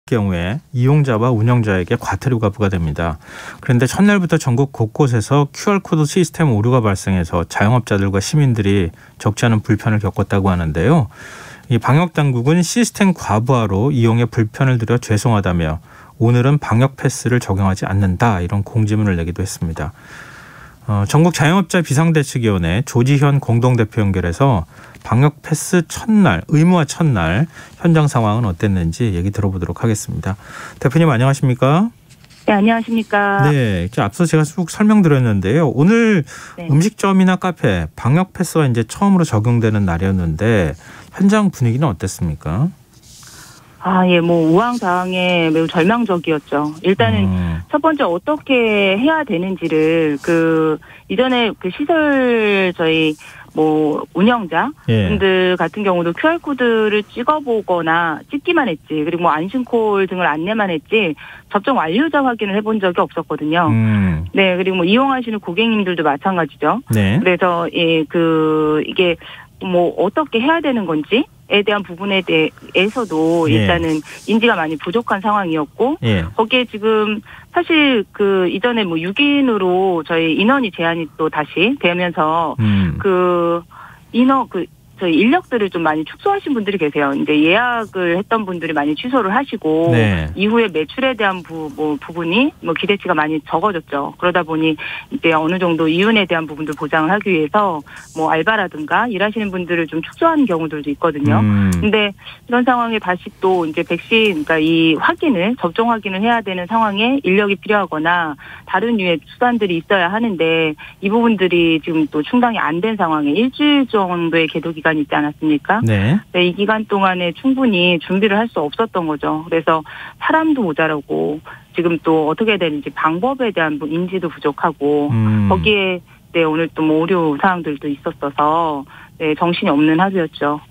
경우에 이용자와 운영자에게 과태료가 부과됩니다. 그런데 첫날부터 전국 곳곳에서 QR코드 시스템 오류가 발생해서 자영업자들과 시민들이 적지 않은 불편을 겪었다고 하는데요. 이 방역당국은 시스템 과부하로 이용에 불편을 드려 죄송하다며 오늘은 방역 패스를 적용하지 않는다 이런 공지문을 내기도 했습니다. 전국 자영업자 비상대책위원회 조지현 공동대표 연결해서 방역 패스 첫날, 의무화 첫날 현장 상황은 어땠는지 얘기 들어보도록 하겠습니다. 대표님 안녕하십니까? 네, 안녕하십니까? 네, 앞서 제가 쭉 설명드렸는데요. 오늘 네. 음식점이나 카페 방역 패스가 이제 처음으로 적용되는 날이었는데 현장 분위기는 어땠습니까? 예, 우왕좌왕에 매우 절망적이었죠. 일단은 첫 번째 어떻게 해야 되는지를 이전에 시설 저희 운영자 분들 같은 경우도 QR코드를 찍어보거나 찍기만 했지, 그리고 안심콜 등을 안내만 했지 접종 완료자 확인을 해본 적이 없었거든요. 네, 그리고 이용하시는 고객님들도 마찬가지죠. 네. 그래서 이게 어떻게 해야 되는 건지에 대한 부분에 대해서도 일단은 인지가 많이 부족한 상황이었고, 거기에 지금 사실 이전에 6인으로 저희 인원이 제한이 또 다시 되면서 저희 인력들을 좀 많이 축소하신 분들이 계세요. 이제 예약을 했던 분들이 많이 취소를 하시고 이후에 매출에 대한 부분이 기대치가 많이 적어졌죠. 그러다 보니 이제 어느 정도 이윤에 대한 부분들 보장을 하기 위해서 알바라든가 일하시는 분들을 좀 축소하는 경우들도 있거든요. 근데 이런 상황에 다시 또 이제 백신, 그러니까 이 접종 확인을 해야 되는 상황에 인력이 필요하거나 다른 유의 수단들이 있어야 하는데 이 부분들이 지금 또 충당이 안 된 상황에 일주일 정도의 계도 기간이 있지 않았습니까? 네, 이 기간 동안에 충분히 준비를 할 수 없었던 거죠. 그래서 사람도 모자라고 지금 또 어떻게 해야 되는지 방법에 대한 인지도 부족하고 거기에 오늘 또 오류 사항들도 있었어서 정신이 없는 하루였죠.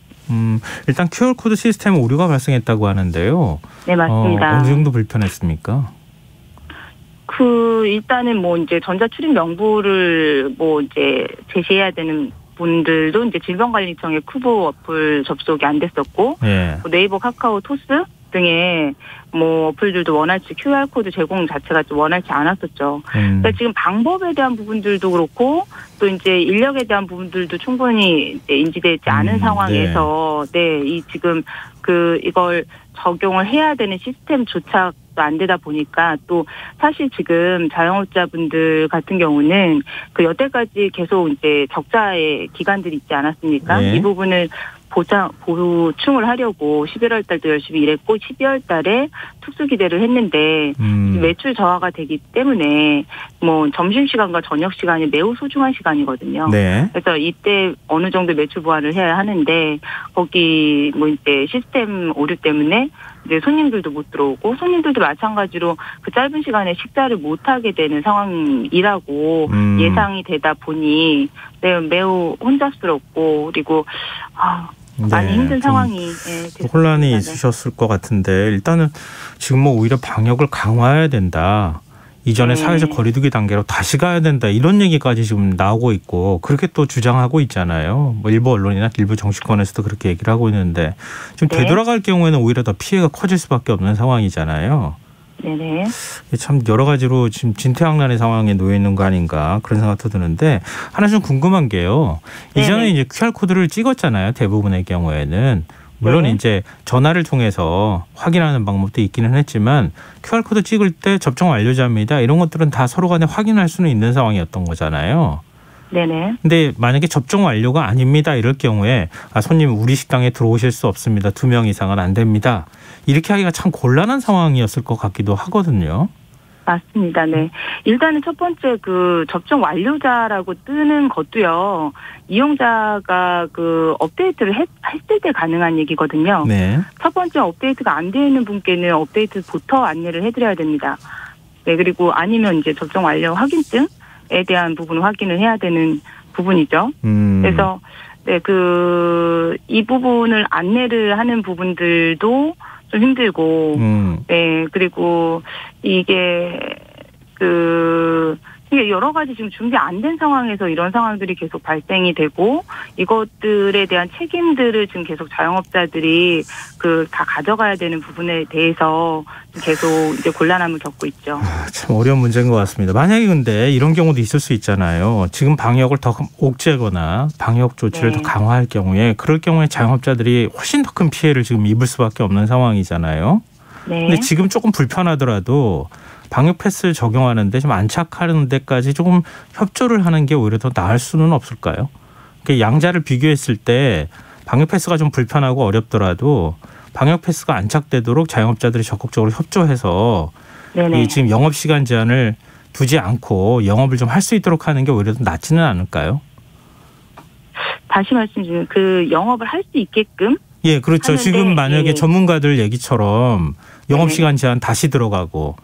일단 QR코드 시스템 오류가 발생했다고 하는데요. 네, 맞습니다. 어느 정도 불편했습니까? 일단은 이제 전자 출입 명부를 이제 제시해야 되는 분들도 이제 질병관리청의 쿠보 어플 접속이 안 됐었고, 네이버, 카카오, 토스 등의 어플들도 원활치 QR코드 제공 자체가 좀 원활치 않았었죠. 그러니까 지금 방법에 대한 부분들도 그렇고 또 이제 인력에 대한 부분들도 충분히 이제 인지되지 않은 상황에서 이 지금 이걸 적용을 해야 되는 시스템조차 안 되다 보니까 또 사실 지금 자영업자분들 같은 경우는 여태까지 계속 이제 적자의 기간들이 있지 않았습니까? 이 부분을 보충을 하려고 11월 달도 열심히 일했고 12월 달에 특수기대를 했는데 매출 저하가 되기 때문에 점심시간과 저녁시간이 매우 소중한 시간이거든요. 그래서 이때 어느 정도 매출 보완을 해야 하는데 거기 이제 시스템 오류 때문에 이제 손님들도 못 들어오고 손님들도 마찬가지로 짧은 시간에 식사를 못 하게 되는 상황이라고 예상이 되다 보니 매우 혼잡스럽고 그리고 많이 힘든 상황이 혼란이 있으셨을 것 같은데 일단은 지금 오히려 방역을 강화해야 된다. 이전에 사회적 거리두기 단계로 다시 가야 된다. 이런 얘기까지 지금 나오고 있고 그렇게 또 주장하고 있잖아요. 일부 언론이나 일부 정치권에서도 그렇게 얘기를 하고 있는데 지금 되돌아갈 경우에는 오히려 더 피해가 커질 수밖에 없는 상황이잖아요. 네네. 참 여러 가지로 지금 진퇴양난의 상황에 놓여 있는 거 아닌가 그런 생각도 드는데 하나 좀 궁금한 게요. 이전에 이제 QR코드를 찍었잖아요. 대부분의 경우에는. 물론 이제 전화를 통해서 확인하는 방법도 있기는 했지만 QR코드 찍을 때 접종 완료자입니다. 이런 것들은 다 서로 간에 확인할 수는 있는 상황이었던 거잖아요. 네네. 근데 만약에 접종 완료가 아닙니다. 이럴 경우에 손님 우리 식당에 들어오실 수 없습니다. 2명 이상은 안 됩니다. 이렇게 하기가 참 곤란한 상황이었을 것 같기도 하거든요. 맞습니다. 네. 일단은 첫 번째 접종 완료자라고 뜨는 것도요. 이용자가 업데이트를 했을 때 가능한 얘기거든요. 첫 번째 업데이트가 안 되어 있는 분께는 업데이트부터 안내를 해드려야 됩니다. 네. 그리고 아니면 이제 접종 완료 확인증에 대한 부분 확인을 해야 되는 부분이죠. 그래서 이 부분을 안내를 하는 부분들도 좀 힘들고, 그리고 이게 이게 여러 가지 지금 준비 안 된 상황에서 이런 상황들이 계속 발생이 되고 이것들에 대한 책임들을 지금 계속 자영업자들이 다 가져가야 되는 부분에 대해서 계속 이제 곤란함을 겪고 있죠. 참 어려운 문제인 것 같습니다. 만약에 근데 이런 경우도 있을 수 있잖아요. 지금 방역을 더 옥죄거나 방역 조치를 더 강화할 경우에 그럴 경우에 자영업자들이 훨씬 더 큰 피해를 지금 입을 수밖에 없는 상황이잖아요. 네. 근데 지금 조금 불편하더라도 방역 패스를 적용하는데 좀 안착하는 데까지 조금 협조를 하는 게 오히려 더 나을 수는 없을까요? 양자를 비교했을 때 방역 패스가 좀 불편하고 어렵더라도 방역 패스가 안착되도록 자영업자들이 적극적으로 협조해서 이 지금 영업 시간 제한을 두지 않고 영업을 좀 할 수 있도록 하는 게 오히려 더 낫지는 않을까요? 다시 말씀드리면 영업을 할 수 있게끔. 예, 그렇죠. 지금 만약에 전문가들 얘기처럼 영업 시간 제한 다시 들어가고.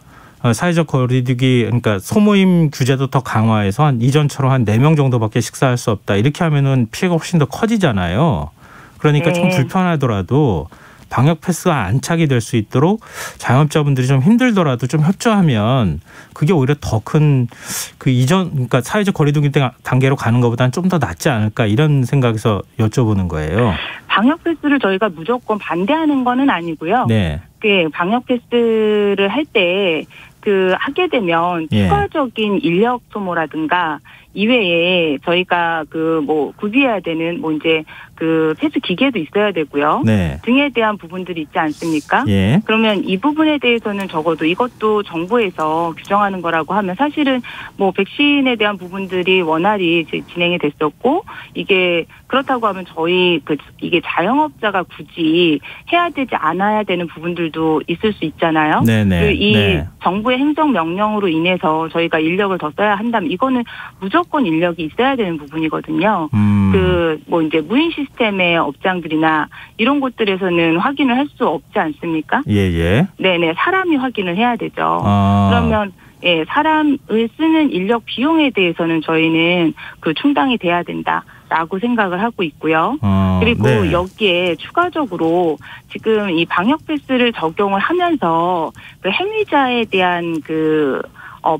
사회적 거리두기 그러니까 소모임 규제도 더 강화해서 이전처럼 한 4명 정도밖에 식사할 수 없다. 이렇게 하면은 피해가 훨씬 더 커지잖아요. 그러니까 좀 불편하더라도 방역 패스가 안착이 될 수 있도록 자영업자분들이 좀 힘들더라도 좀 협조하면 그게 오히려 더 큰 그러니까 사회적 거리두기 단계로 가는 것보다는 좀 더 낫지 않을까 이런 생각에서 여쭤보는 거예요. 방역 패스를 저희가 무조건 반대하는 거는 아니고요. 네. 방역 패스를 할 때 하게 되면 추가적인 인력 소모라든가 이외에 저희가 구비해야 되는 이제 패스 기계도 있어야 되고요. 네. 등에 대한 부분들이 있지 않습니까? 예. 그러면 이 부분에 대해서는 적어도 이것도 정부에서 규정하는 거라고 하면 사실은 백신에 대한 부분들이 원활히 진행이 됐었고 이게 그렇다고 하면 저희 이게 자영업자가 굳이 해야 되지 않아야 되는 부분들도 있을 수 있잖아요. 네네. 이 정부의 행정명령으로 인해서 저희가 인력을 더 써야 한다면 이거는 무조건 인력이 있어야 되는 부분이거든요. 이제 무인 시스템의 업장들이나 이런 곳들에서는 확인을 할 수 없지 않습니까? 예. 네네. 사람이 확인을 해야 되죠. 그러면 사람을 쓰는 인력 비용에 대해서는 저희는 충당이 돼야 된다라고 생각을 하고 있고요. 그리고 여기에 추가적으로 지금 이 방역 패스를 적용을 하면서 행위자에 대한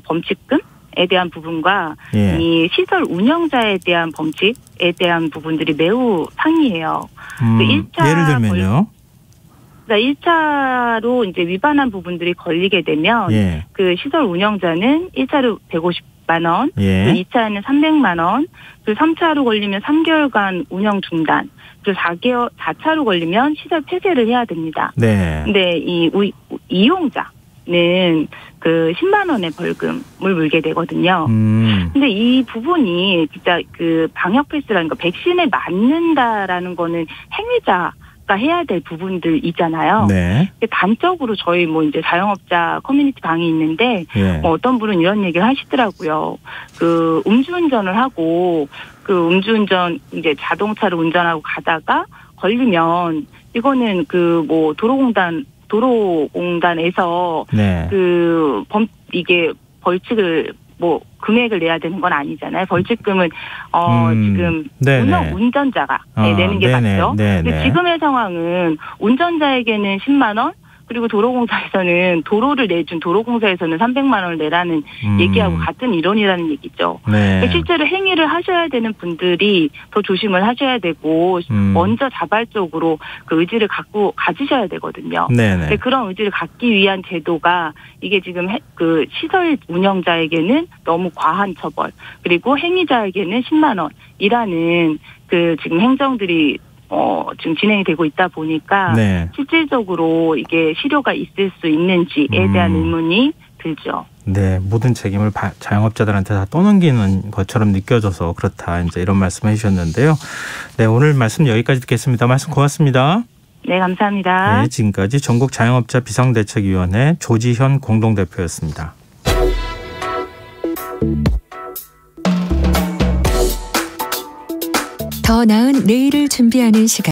범칙금 에 대한 부분과 이 시설 운영자에 대한 범칙에 대한 부분들이 매우 상이해요. 1차 예를 들면요. 1차로 이제 위반한 부분들이 걸리게 되면 시설 운영자는 1차로 150만 원, 2차에는 300만 원, 3차로 걸리면 3개월간 운영 중단, 4차로 걸리면 시설 폐쇄를 해야 됩니다. 근데 이 이용자는 10만 원의 벌금을 물게 되거든요. 근데 이 부분이 진짜 방역 패스라는 거 백신에 맞는다라는 거는 행위자가 해야 될 부분들이잖아요. 단적으로 저희 이제 자영업자 커뮤니티 방이 있는데 어떤 분은 이런 얘기를 하시더라고요. 음주운전을 하고 음주운전 이제 자동차를 운전하고 가다가 걸리면 이거는 도로공단에서 이게 벌칙을 금액을 내야 되는 건 아니잖아요. 벌칙금은 지금 운전자가 내는 게 맞죠. 근데 지금의 상황은 운전자에게는 10만 원, 그리고 도로공사에서는 도로를 내준 도로공사에서는 300만 원을 내라는 얘기하고 같은 이론이라는 얘기죠. 실제로 행위를 하셔야 되는 분들이 더 조심을 하셔야 되고 먼저 자발적으로 의지를 가지셔야 되거든요. 근데 그런 의지를 갖기 위한 제도가 이게 지금 시설 운영자에게는 너무 과한 처벌, 그리고 행위자에게는 10만 원이라는 지금 행정들이 지금 진행이 되고 있다 보니까 실질적으로 이게 실효가 있을 수 있는지에 대한 의문이 들죠. 네, 모든 책임을 자영업자들한테 다 떠넘기는 것처럼 느껴져서 그렇다. 이제 이런 말씀을 해주셨는데요. 네, 오늘 말씀 여기까지 듣겠습니다. 말씀 고맙습니다. 네, 감사합니다. 네, 지금까지 전국 자영업자 비상대책위원회 조지현 공동대표였습니다. 더 나은 내일을 준비하는 시간.